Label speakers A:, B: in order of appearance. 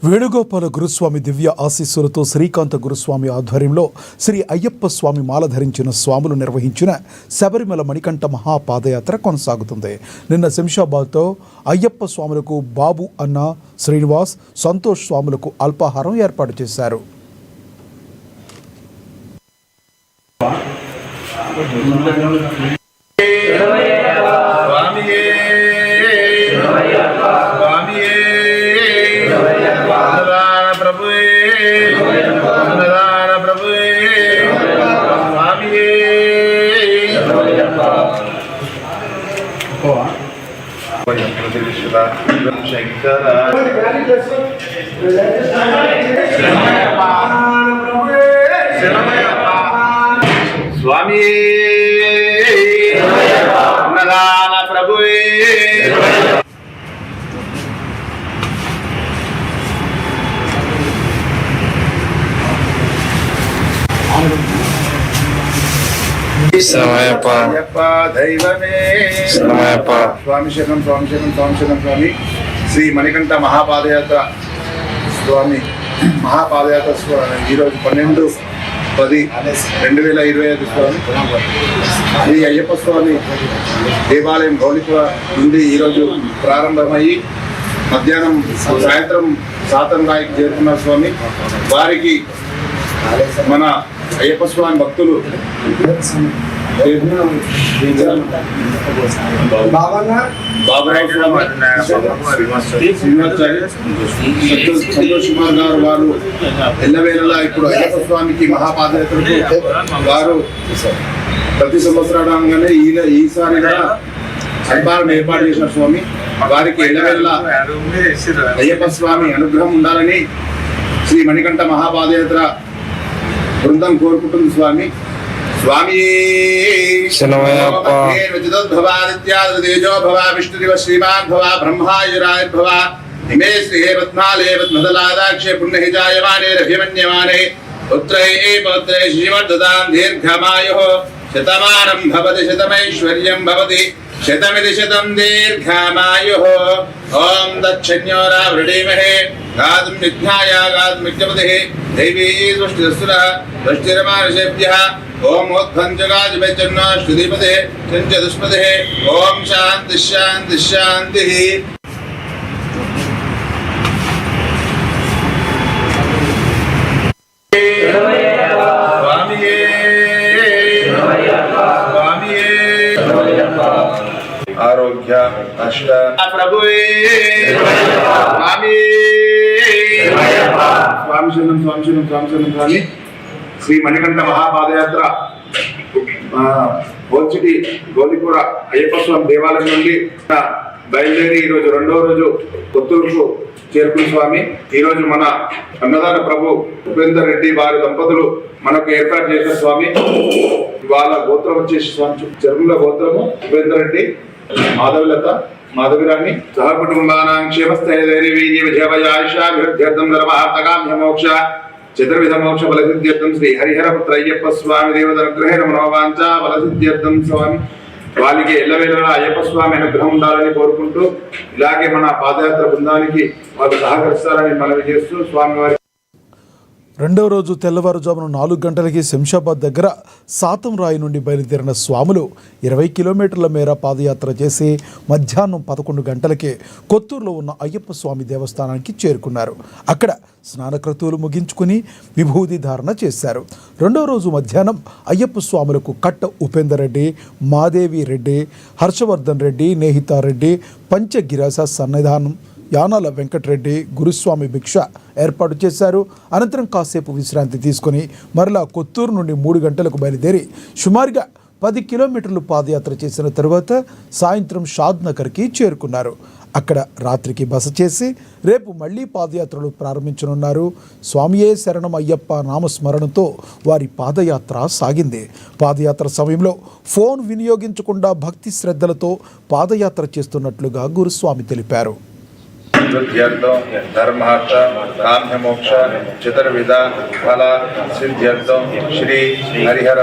A: వేణుగోపాల గురుస్వామి దివ్య ఆశీస్సులతో శ్రీకాంత గురుస్వామి ఆధ్వర్యంలో శ్రీ అయ్యప్ప స్వామి మాల ధరించిన స్వాములు నిర్వహించిన శబరిమల మణికంఠ మహాపాదయాత్ర కొనసాగుతుంది. నిన్న శంషాబాద్తో అయ్యప్ప స్వాములకు బాబు అన్న, శ్రీనివాస్, సంతోష్ స్వాములకు అల్పాహారం ఏర్పాటు చేశారు.
B: स्वामी अन्नदान प्रभुवे स्वामी शरणं स्वामी शरणं स्वामी शरणं स्वामी श्री मणिकंठ महापादयात्रा स्वामी महापादयात्रा ई 12/10/2025 స్వామి శ్రీ అయ్యప్ప స్వామి దేవాలయం గౌలిపుర నుండి ఈరోజు ప్రారంభమయ్యి మధ్యాహ్నం సాయంత్రం సాతంరాయికి చేరుకున్నారు స్వామి. వారికి మన అయ్యప్ప స్వామి భక్తులు సంతోష్ కుమార్ గారు వారు ఎల్లవేళలా ఇప్పుడు అయ్యప్ప స్వామికి మహాపాదయాత్రకు వారు ప్రతి సంవత్సరంగానే ఈసారి అల్పారం ఏర్పాటు చేసిన స్వామి. వారికి ఎల్లవేళలా అయ్యప్ప స్వామి అనుగ్రహం ఉండాలని శ్రీ మణికంఠ మహాపాదయాత్ర బృందం కోరుకుంటుంది స్వామి. स्वामी भवादित्यादेजो भवा विष्णुदेव श्रीमान भवा ब्रह्मायुराय भवा इमे श्रीहे पद्मालये पद्मदलादाक्षे पुण्यहिजायमाने रभिमन्यमाने पुत्रये पौत्रे श्रीमद्ददां दीर्घमायुः शतमानं भवति शतमैश्वर्यं भवति शतमिति शतं दीर्घमायुः ओम दक्षिण्योरावृणीमहे गातुं निध्याय गातुं विज्ञपतिः दैवी सृष्टिरसुरः सृष्टिरमानुषेभ्यः ओम उत्खंजगाजमेचन्ना श्रुतिपते चंचदुष्पते ओम शांति शांति शांति. आरोग्य अष्ट प्रभुवे स्वामी स्वामी शरणं स्वामी शरणं स्वामी शरणं स्वामी శ్రీ మణికంఠ మహాపాదయాత్ర బోల్చిటి గోలిపుర అయ్యప్ప స్వామి దేవాలయం నుండి బయలుదేరి ఈరోజు రెండో రోజు కొత్తూరుకు చేరుకున్న స్వామి. ఈరోజు మన అన్నదాన ప్రభు ఉపేందర్ రెడ్డి వారి దంపతులు మనకు ఏర్పాటు చేసిన స్వామి. వాళ్ళ గోత్రం వచ్చేసి స్వామి చెరువుల గోత్రము ఉపేందర్ రెడ్డి, మాధవిలత, మాధవిరాణి సహ కుటుంబానాం క్షేమస్థైర్యవీర్య విజయవయాయుషాభివృద్ధ్యర్థం ధర్మార్థకామ్యమోక్ష చతుర్విధ మోక్ష ఫలసిద్ధ్యర్థం శ్రీ హరిహరపుత్ర అయ్యప్ప స్వామి దేవత అనుగ్రహేణ మనోవాంఛ ఫలసిద్ధ్యర్థం స్వామి. వాళ్ళకి ఎల్లవేళలా అయ్యప్ప స్వామి అనుగ్రహం ఉండాలని కోరుకుంటూ ఇలాగే మన పాదయాత్ర బృందానికి వాళ్ళు సహకరిస్తారని మనవి చేస్తూ స్వామివారి
A: రెండవ రోజు తెల్లవారుజామున 4 గంటలకి శంషాబాద్ దగ్గర సాతంరాయి నుండి బయలుదేరిన స్వాములు 20 కిలోమీటర్ల మేర పాదయాత్ర చేసి మధ్యాహ్నం 11 గంటలకే కొత్తూరులో ఉన్న అయ్యప్ప స్వామి దేవస్థానానికి చేరుకున్నారు. అక్కడ స్నానక్రతువులు ముగించుకుని విభూది ధారణ చేశారు. రెండవ రోజు మధ్యాహ్నం అయ్యప్ప స్వాములకు కట్ట ఉపేందర్ రెడ్డి, మాదేవి రెడ్డి, హర్షవర్ధన్ రెడ్డి, నేహితారెడ్డి, పంచగిరాస సన్నిధానం యానాల వెంకటరెడ్డి, గురుస్వామి భిక్ష ఏర్పాటు చేశారు. అనంతరం కాసేపు విశ్రాంతి తీసుకుని మరలా కొత్తూరు నుండి 3 గంటలకు బయలుదేరి సుమారుగా 10 కిలోమీటర్లు పాదయాత్ర చేసిన తరువాత సాయంత్రం షాద్ నగర్కి చేరుకున్నారు. అక్కడ రాత్రికి బస చేసి రేపు మళ్లీ పాదయాత్రలు ప్రారంభించనున్నారు. స్వామియే శరణం అయ్యప్ప నామస్మరణతో వారి పాదయాత్ర సాగింది. పాదయాత్ర సమయంలో ఫోన్ వినియోగించకుండా భక్తి శ్రద్ధలతో పాదయాత్ర చేస్తున్నట్లుగా గురుస్వామి తెలిపారు.
B: धर्मार्थ काम्य मोक्ष चतुर्विध फल सिद्ध्यर्थम श्री हरिहर